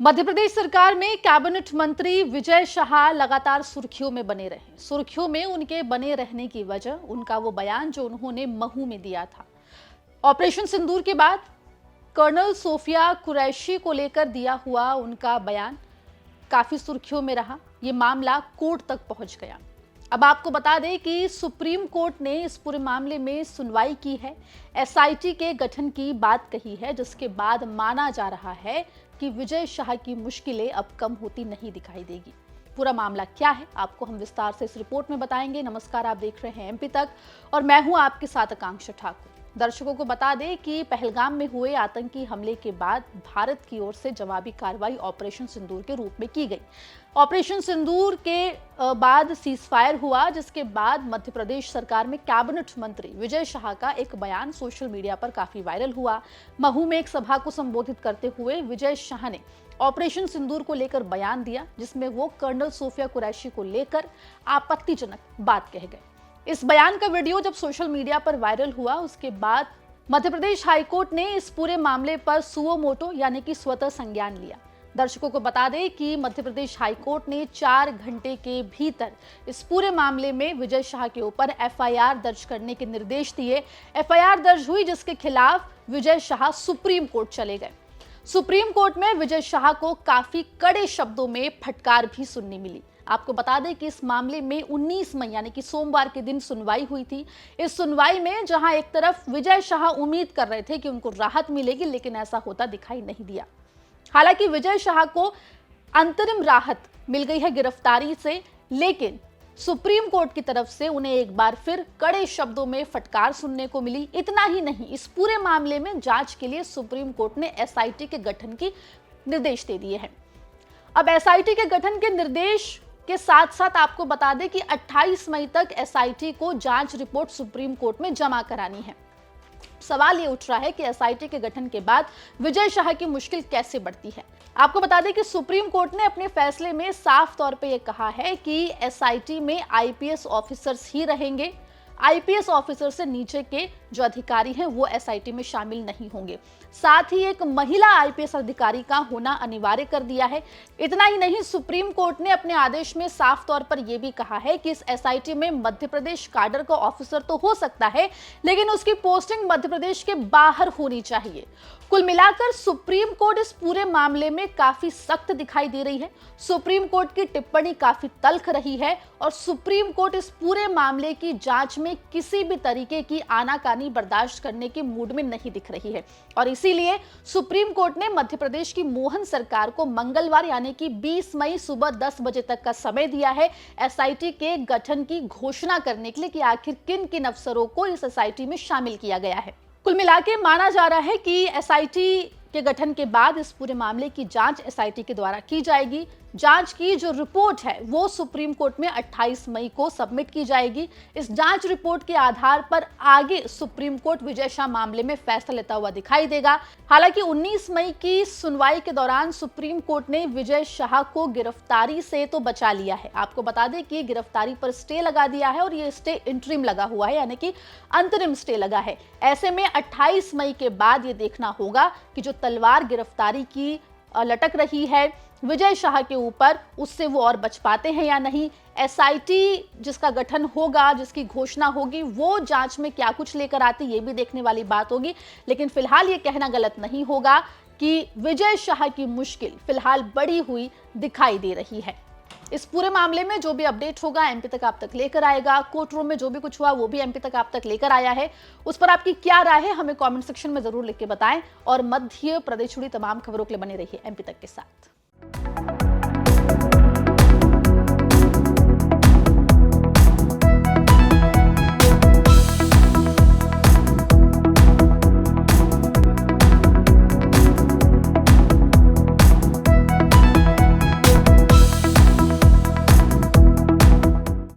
मध्य प्रदेश सरकार में कैबिनेट मंत्री विजय शाह लगातार सुर्खियों में बने रहे। सुर्खियों में उनके बने रहने की वजह उनका वो बयान जो उन्होंने महू में दिया था। ऑपरेशन सिंदूर के बाद कर्नल सोफिया कुरैशी को लेकर दिया हुआ उनका बयान काफी सुर्खियों में रहा। ये मामला कोर्ट तक पहुंच गया। अब आपको बता दें कि सुप्रीम कोर्ट ने इस पूरे मामले में सुनवाई की है, एसआईटी के गठन की बात कही है, जिसके बाद माना जा रहा है कि विजय शाह की मुश्किलें अब कम होती नहीं दिखाई देगी। पूरा मामला क्या है आपको हम विस्तार से इस रिपोर्ट में बताएंगे। नमस्कार, आप देख रहे हैं एमपी तक और मैं हूं आपके साथ आकांक्षा ठाकुर। दर्शकों को बता दें कि पहलगाम में हुए आतंकी हमले के बाद भारत की ओर से जवाबी कार्रवाई ऑपरेशन सिंदूर के रूप में की गई। ऑपरेशन सिंदूर के बाद सीजफायर हुआ, जिसके बाद मध्य प्रदेश सरकार में कैबिनेट मंत्री विजय शाह का एक बयान सोशल मीडिया पर काफी वायरल हुआ। महू में एक सभा को संबोधित करते हुए विजय शाह ने ऑपरेशन सिंदूर को लेकर बयान दिया, जिसमें वो कर्नल सोफिया कुरैशी को लेकर आपत्तिजनक बात कह गए। इस बयान का वीडियो जब सोशल मीडिया पर वायरल हुआ, उसके बाद मध्य प्रदेश हाईकोर्ट ने इस पूरे मामले पर सुओ मोटो यानी कि स्वतः संज्ञान लिया। दर्शकों को बता दें कि मध्य प्रदेश हाईकोर्ट ने 4 घंटे के भीतर इस पूरे मामले में विजय शाह के ऊपर एफआईआर दर्ज करने के निर्देश दिए। एफआईआर दर्ज हुई, जिसके खिलाफ विजय शाह सुप्रीम कोर्ट चले गए। सुप्रीम कोर्ट में विजय शाह को काफी कड़े शब्दों में फटकार भी सुननी मिली। आपको बता दें कि इस मामले में 19 मई यानी कि सोमवार के दिन सुनवाई हुई थी। इस सुनवाई में जहां एक तरफ विजय शाह उम्मीद कर रहे थे कि उनको राहत मिलेगी, लेकिन ऐसा होता दिखाई नहीं दिया। हालांकि विजय शाह को अंतरिम राहत मिल गई है गिरफ्तारी से, लेकिन सुप्रीम कोर्ट की तरफ से उन्हें एक बार फिर कड़े शब्दों में फटकार सुनने को मिली। इतना ही नहीं, इस पूरे मामले में जांच के लिए सुप्रीम कोर्ट ने एसआईटी के गठन की निर्देश दे दिए हैं। अब एसआईटी के गठन के निर्देश के साथ साथ आपको बता दें कि 28 मई तक एसआईटी को जांच रिपोर्ट सुप्रीम कोर्ट में जमा करानी है। सवाल ये उठ रहा है कि एसआईटी के गठन के बाद विजय शाह की मुश्किल कैसे बढ़ती है। आपको बता दें कि सुप्रीम कोर्ट ने अपने फैसले में साफ तौर पे ये कहा है कि एसआईटी में आईपीएस ऑफिसर्स ही रहेंगे। आईपीएस ऑफिसर से नीचे के जो अधिकारी हैं वो एसआईटी में शामिल नहीं होंगे। साथ ही एक महिला आईपीएस अधिकारी का होना अनिवार्य कर दिया है। इतना ही नहीं, सुप्रीम कोर्ट ने अपने आदेश में साफ तौर पर यह भी कहा है कि इस एसआईटी में मध्य प्रदेश काडर का ऑफिसर तो हो सकता है, लेकिन उसकी पोस्टिंग मध्य प्रदेश के बाहर होनी चाहिए। कुल मिलाकर सुप्रीम कोर्ट इस पूरे मामले में काफी सख्त दिखाई दे रही है। सुप्रीम कोर्ट की टिप्पणी काफी तल्ख रही है और सुप्रीम कोर्ट इस पूरे मामले की जांच में किसी भी तरीके की आनाकानी बर्दाश्त करने के मूड में नहीं दिख रही है। और इसीलिए सुप्रीम कोर्ट ने मध्य प्रदेश की मोहन सरकार को मंगलवार यानी कि 20 मई सुबह 10 बजे तक का समय दिया है एसआईटी के गठन की घोषणा करने के लिए कि आखिर किन किन अफसरों को इस एसआईटी में शामिल किया गया है। कुल मिलाकर माना जा रहा है कि एसआईटी के गठन के बाद इस पूरे मामले की जांच एसआईटी के द्वारा की जाएगी। जांच की जो रिपोर्ट है वो सुप्रीम कोर्ट में 28 मई को सबमिट की जाएगी। इस जांच रिपोर्ट के आधार पर आगे सुप्रीम कोर्ट विजय शाह मामले में फैसला लेता हुआ दिखाई देगा। हालांकि 19 मई की सुनवाई के दौरान सुप्रीम कोर्ट ने विजय शाह को गिरफ्तारी से तो बचा लिया है। आपको बता दें कि गिरफ्तारी पर स्टे लगा दिया है और ये स्टे इंटरिम लगा हुआ है, यानी कि अंतरिम स्टे लगा है। ऐसे में 28 मई के बाद ये देखना होगा कि जो तलवार गिरफ्तारी की लटक रही है विजय शाह के ऊपर, उससे वो और बच पाते हैं या नहीं। एसआईटी जिसका गठन होगा, जिसकी घोषणा होगी, वो जांच में क्या कुछ लेकर आती ये भी देखने वाली बात होगी। लेकिन फिलहाल ये कहना गलत नहीं होगा कि विजय शाह की मुश्किल फिलहाल बढ़ी हुई दिखाई दे रही है। इस पूरे मामले में जो भी अपडेट होगा एमपी तक आप तक लेकर आएगा। कोर्ट रूम में जो भी कुछ हुआ वो भी एमपी तक आप तक लेकर आया है। उस पर आपकी क्या राय है हमें कमेंट सेक्शन में जरूर लिख के बताएं और मध्य प्रदेश जुड़ी तमाम खबरों के लिए बने रहिए एमपी तक के साथ।